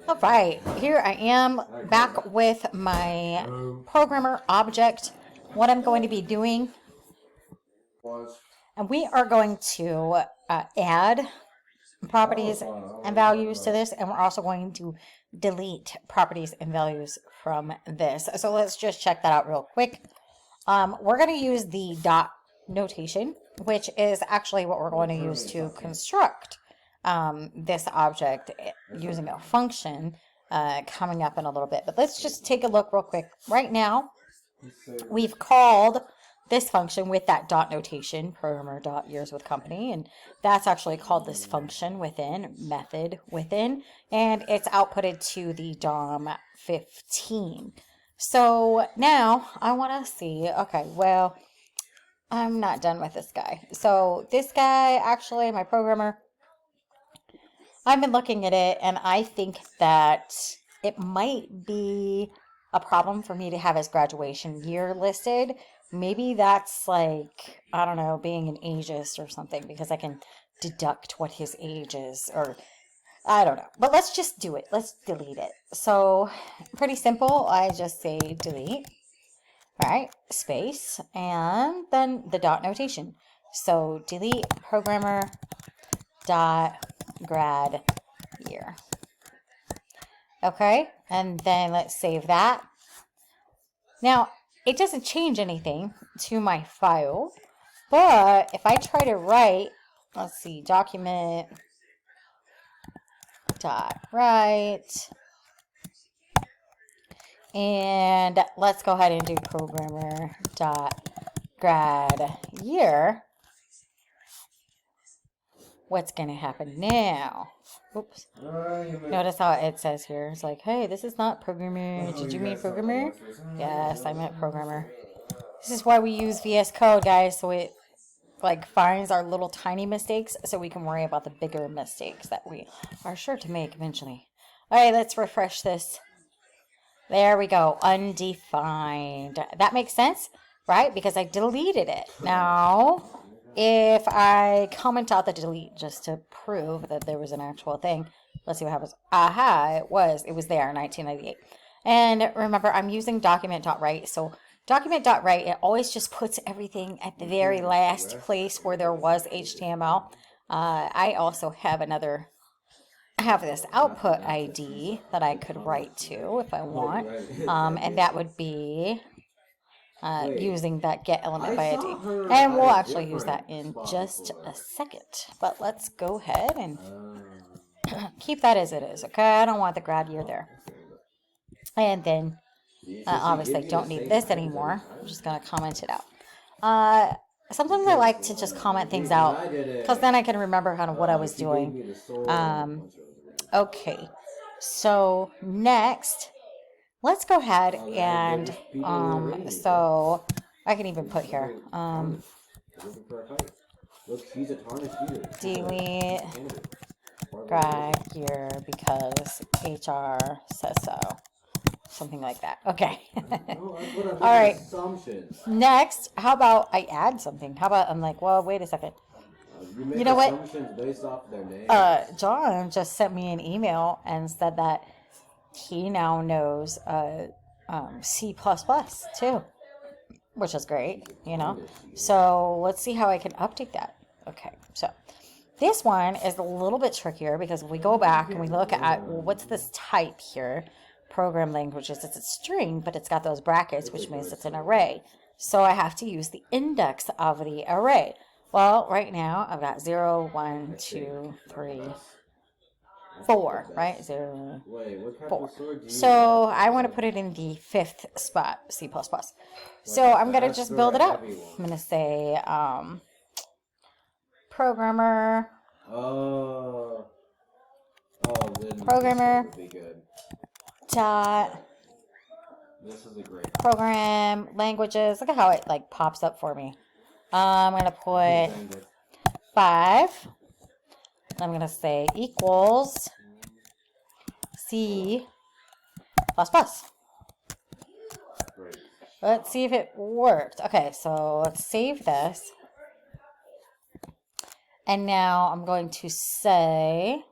All right, here I am back with my programmer object. What I'm going to be doing, and we are going to add properties and values to this, and we're also going to delete properties and values from this. So let's just check that out real quick. We're going to use the dot notation, which is actually what we're going to use to construct this object using a function coming up in a little bit. But let's just take a look real quick. Right now, we've called this function with that dot notation, programmer.yearswithcompany, and that's actually called this function within, method within, and it's outputted to the DOM 15. So now I want to see, okay, well, I'm not done with this guy. So this guy, actually, my programmer, I've been looking at it, and I think that it might be a problem for me to have his graduation year listed. Maybe that's like, I don't know, being an ageist or something, because I can deduct what his age is, or I don't know. But let's just do it. Let's delete it. So pretty simple. I just say delete, right? Space, and then the dot notation. So delete programmer dot grad year. Okay, and then let's save that. Now, it doesn't change anything to my file, but if I try to write, let's see, document dot write, and let's go ahead and do programmer dot grad year. What's going to happen now? Oops. Notice how it says here. It's like, hey, this is not programmer. Did you mean programmer? Yes, I meant programmer. This is why we use VS Code, guys, so it like finds our little tiny mistakes so we can worry about the bigger mistakes that we are sure to make eventually. All right, let's refresh this. There we go. Undefined. That makes sense, right? Because I deleted it. Now, if I comment out the delete just to prove that there was an actual thing, let's see what happens. Aha, it was there in 1998. And remember, I'm using document.write. So document.write, it always just puts everything at the very last place where there was HTML. I also have this output ID that I could write to if I want. And that would be using that get element by ID. And we'll actually use that in just a second. But let's go ahead and keep that as it is, okay? I don't want the grad year there. And then, obviously, I don't need this anymore. I'm just going to comment it out. Sometimes I like to just comment things out, because then I can remember kind of what I was doing. Okay, so next, let's go ahead and, so I can even put here, delete grad year because HR says so. Something like that. Okay. All right. Next, how about I add something? How about I'm like, well, wait a second. You know what? Based off their name. John just sent me an email and said that he now knows C++ too, which is great, you know. So let's see how I can update that. Okay, so this one is a little bit trickier because if we go back and we look at, well, what's this type here? Program languages, it's a string, but it's got those brackets, which means it's an array. So I have to use the index of the array. Well, right now I've got 0, 1, 2, 3, 4, right? 0, 4. So I want to put it in the 5th spot, C++. So I'm going to just build it up. I'm going to say programmer dot program languages. Look at how it like pops up for me. I'm going to put 5. I'm going to say equals C++. Let's see if it worked. Okay, so let's save this. And now I'm going to say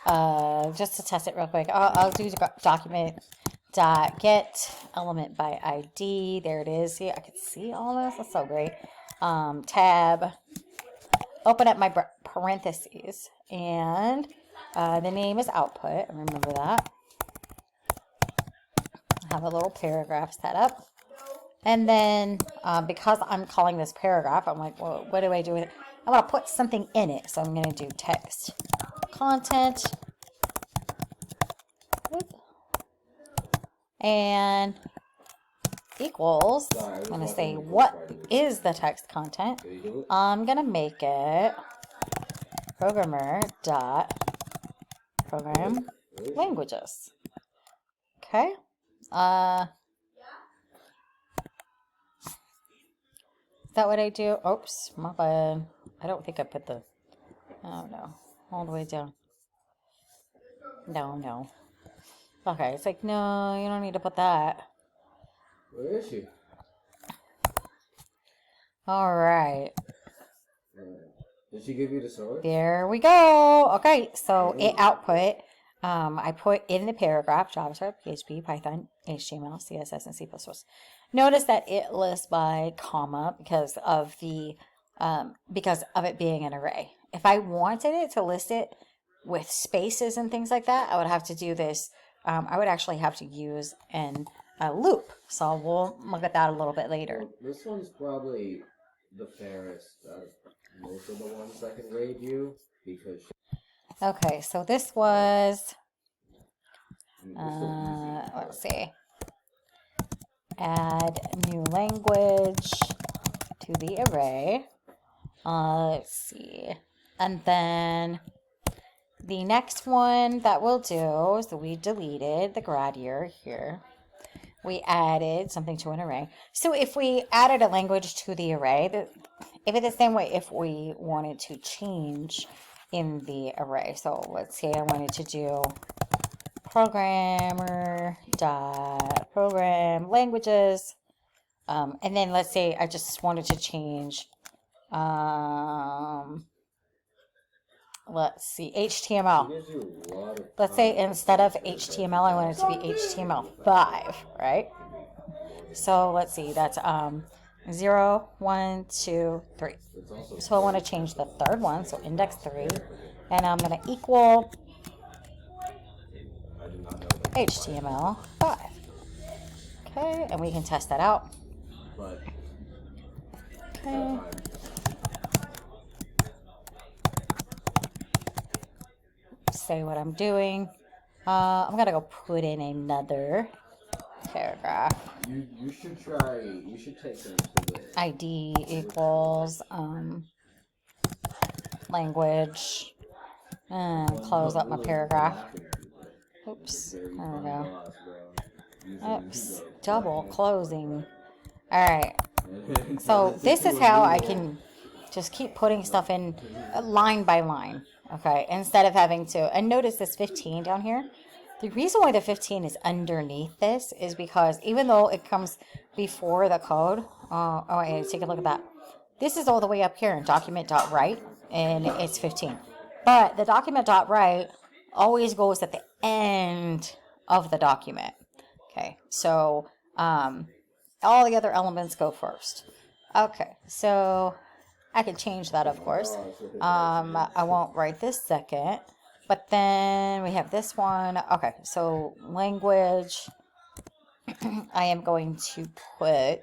just to test it real quick, I'll do document dot get element by ID. There it is. See, I can see all this. That's so great. Tab. Open up my parentheses, and the name is output. Remember that. I have a little paragraph set up, and then because I'm calling this paragraph, I'm like, well, what do I do with it? I want to put something in it, so I'm going to do text content. And equals, I'm going to say what is the text content. I'm going to make it programmer dot program languages. Okay. Is that what I do? Oops, my bad. I don't think I put the, oh no, all the way down. No. Okay, it's like, no, you don't need to put that. Where is she? All right. Did she give you the source? There we go. Okay, so it output. I put in the paragraph JavaScript, PHP, Python, HTML, CSS, and C++. Notice that it lists by comma because of it being an array. If I wanted it to list it with spaces and things like that, I would have to do this. I would actually have to use a loop. So we'll look at that a little bit later. Well, this one's probably the fairest out of most of the ones I can grade you because. Okay, so this was. Let's see. Add new language to the array. Let's see. And then the next one that we'll do is that we deleted the grad year here. We added something to an array. So if we added a language to the array, if it's the same way if we wanted to change in the array. So let's say I wanted to do programmer dot program languages. And then let's say I just wanted to change let's see, HTML. Let's say instead of HTML, I want it to be HTML5, right? So let's see, that's 0, 1, 2, 3. So I want to change the third one, so index 3, and I'm going to equal HTML5. Okay, and we can test that out. Okay. Say what I'm doing. I'm gonna go put in another paragraph. You should try. You should take them to the ID equals language, and close up my paragraph. Oops, there we go. Oops, double closing. All right. So this is how I can just keep putting stuff in line by line. Okay, instead of having to, and notice this 15 down here. The reason why the 15 is underneath this is because even though it comes before the code, wait, take a look at that. This is all the way up here in document.write, and it's 15. But the document.write always goes at the end of the document. Okay, so all the other elements go first. Okay, so I can change that, of course. I won't write this second, but then we have this one. Okay, so language, I am going to put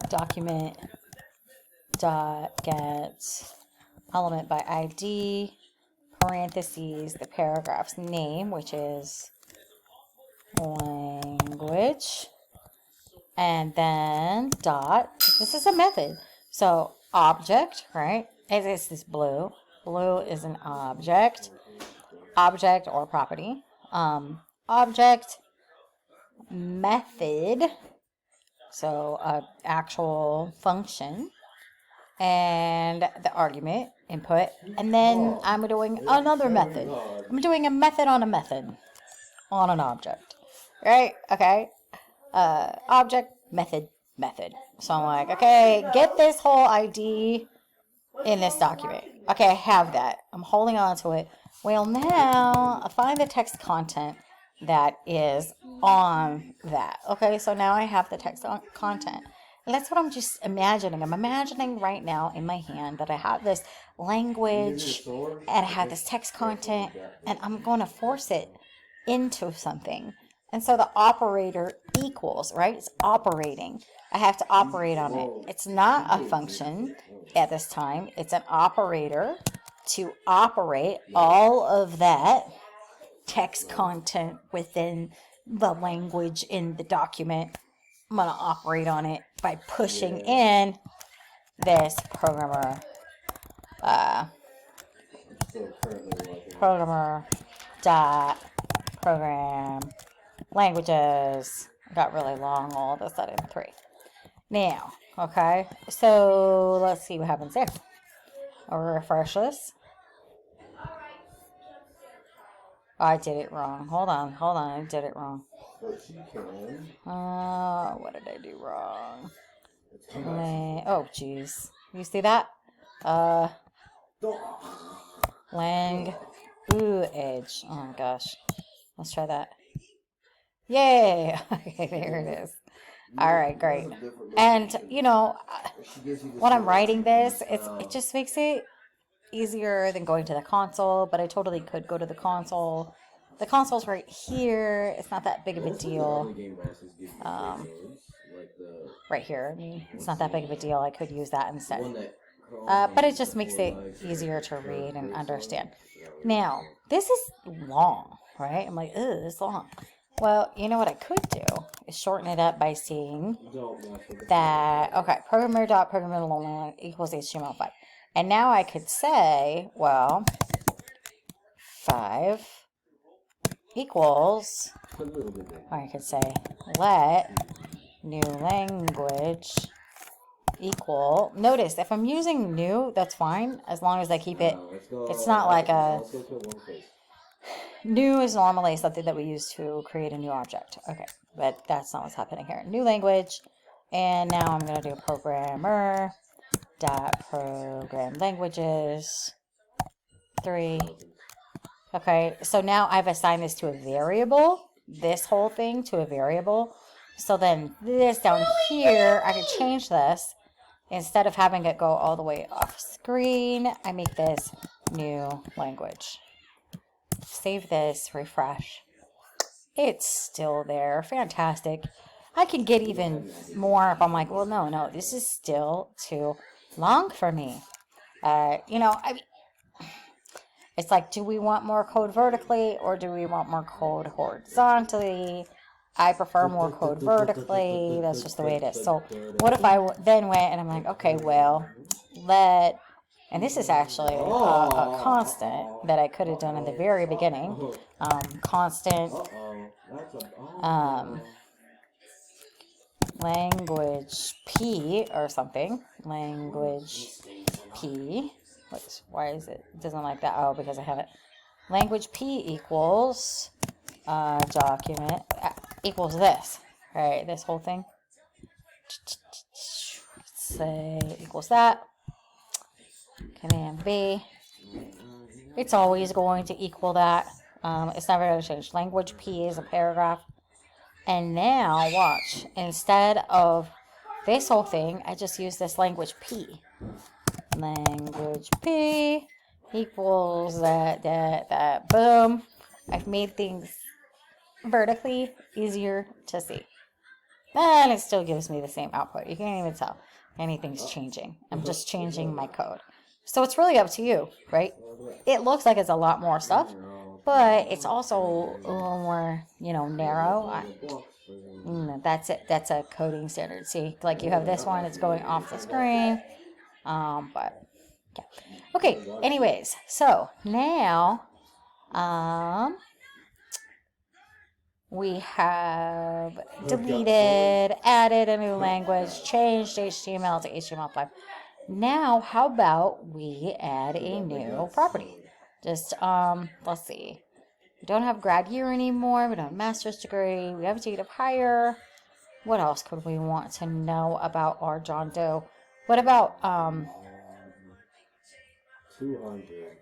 document dot get element by ID, parentheses, the paragraph's name, which is language. And then dot, this is a method. So object, right? This is blue. Blue is an object or property. Object method, so actual function, and the argument input. And then I'm doing another method. I'm doing a method on a method on an object, right? Okay. Object, method. So I'm like, okay, get this whole ID in this document. Okay, I have that. I'm holding on to it. Well, now I find the text content that is on that. Okay, so now I have the text content. And that's what I'm just imagining. I'm imagining right now in my hand that I have this language and I have this text content and I'm going to force it into something. And so the operator equals, right? It's operating. I have to operate on it. It's not a function at this time. It's an operator to operate all of that text content within the language in the document. I'm going to operate on it by pushing in this programmer dot program languages. Got really long all of a sudden. 3. Now, okay, so let's see what happens there. I'll refresh this. Oh, I did it wrong. Hold on, I did it wrong. What did I do wrong? Oh, jeez. You see that? Lang. Ooh, edge. Oh my gosh. Let's try that. Yay! Okay, there it is. Alright, great. And, you know, when I'm writing this, it just makes it easier than going to the console, but I totally could go to the console. The console's right here. It's not that big of a deal. Right here. I mean, it's not that big of a deal. I could use that instead. But it just makes it easier to read and understand. Now, this is long, right? I'm like, ugh, it's long. Well, you know what I could do is shorten it up by saying that, okay, programmer.programmer equals HTML5. And now I could say, well, 5 equals, or I could say, let new language equal. Notice, if I'm using new, that's fine, as long as I keep it. It's not like a... New is normally something that we use to create a new object. Okay, but that's not what's happening here. New language, and now I'm going to do programmer dot program languages 3. Okay, so now I've assigned this to a variable, this whole thing to a variable. So then this down here, I could change this. Instead of having it go all the way off screen, I make this new language. Save this, refresh. It's still there. Fantastic. I can get even more if I'm like, well, no, this is still too long for me. You know, it's like, do we want more code vertically or do we want more code horizontally? I prefer more code vertically. That's just the way it is. So what if I then went and I'm like, okay, well, and this is actually a constant that I could have done in the very beginning. Constant language P or something. Language P. Why is it? It doesn't like that. Oh, because I have it. Language P equals document equals this. Right, this whole thing. Say equals that. Command B. It's always going to equal that. It's never going to change. Language P is a paragraph. And now, watch. Instead of this whole thing, I just use this language P. Language P equals that. Boom. I've made things vertically easier to see. And it still gives me the same output. You can't even tell anything's changing. I'm just changing my code. So it's really up to you, right? It looks like it's a lot more stuff, but it's also a little more, narrow. That's it. That's a coding standard. See, like you have this one, it's going off the screen. But yeah. Okay. Anyways, so now, we have deleted, added a new language, changed HTML to HTML5. Now, how about we add a new property? Just, let's see. We don't have grad year anymore. We don't have master's degree. We have a date of hire. What else could we want to know about our John Doe? What about, 200.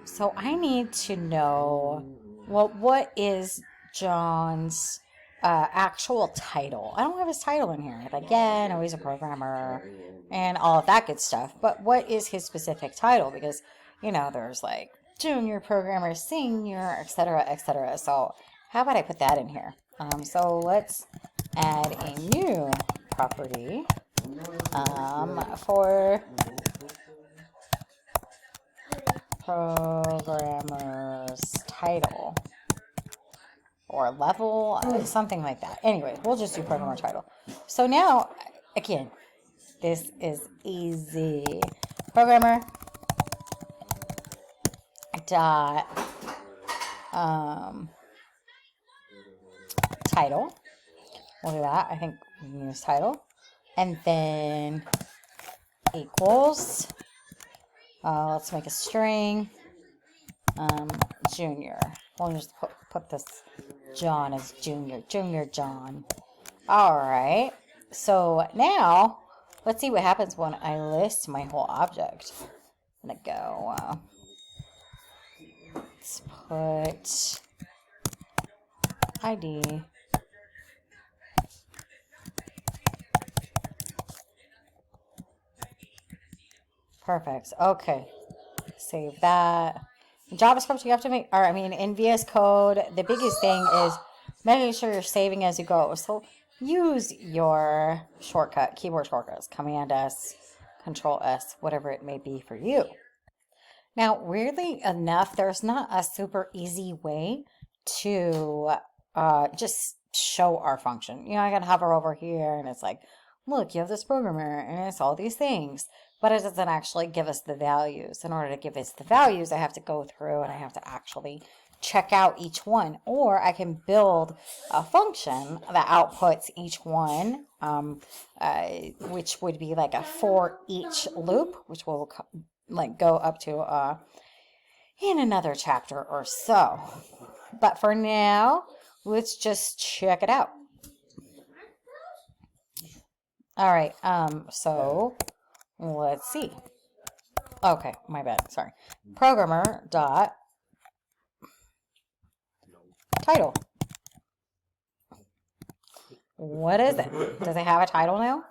So I need to know, well, what is John's actual title? I don't have his title in here. Like, yeah, no, he's a programmer and all of that good stuff. But what is his specific title? Because, you know, there's like junior programmer, senior, etc., etc. So how about I put that in here? So let's add a new property for programmer's title or level, something like that. Anyway, we'll just do programmer title. So now, again, this is easy. Programmer dot title. We'll do that. I think we can use title, and then equals. Let's make a string. Junior. We'll just put this John as junior. Junior John. Alright. So now, let's see what happens when I list my whole object. I'm going to go, let's put ID. Perfect. Okay. Save that. In JavaScript, you have to make, or I mean, in VS Code, the biggest thing is making sure you're saving as you go. So use your shortcut, keyboard shortcuts, Command S, Control S, whatever it may be for you. Now, weirdly enough, there's not a super easy way to just show our function. You know, I can hover over here and it's like, look, you have this programmer and it's all these things. But it doesn't actually give us the values. In order to give us the values, I have to go through and I have to actually check out each one. Or I can build a function that outputs each one, which would be like a for each loop, which will like go up to in another chapter or so. But for now, let's just check it out. All right, so let's see. Okay, my bad. Sorry. Programmer dot title. What is it? Does it have a title now?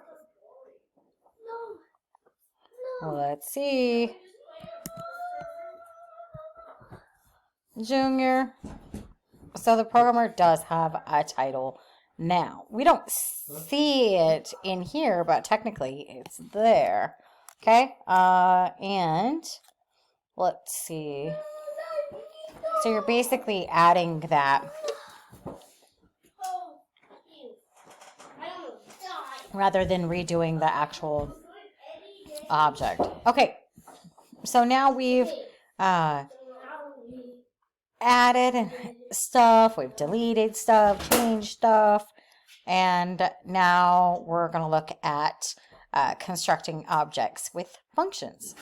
Let's see. Junior. So the programmer does have a title now. We don't see it in here, but technically it's there. Okay, and let's see. So you're basically adding that rather than redoing the actual object. Okay, so now we've added stuff, we've deleted stuff, changed stuff, and now we're going to look at constructing objects with functions.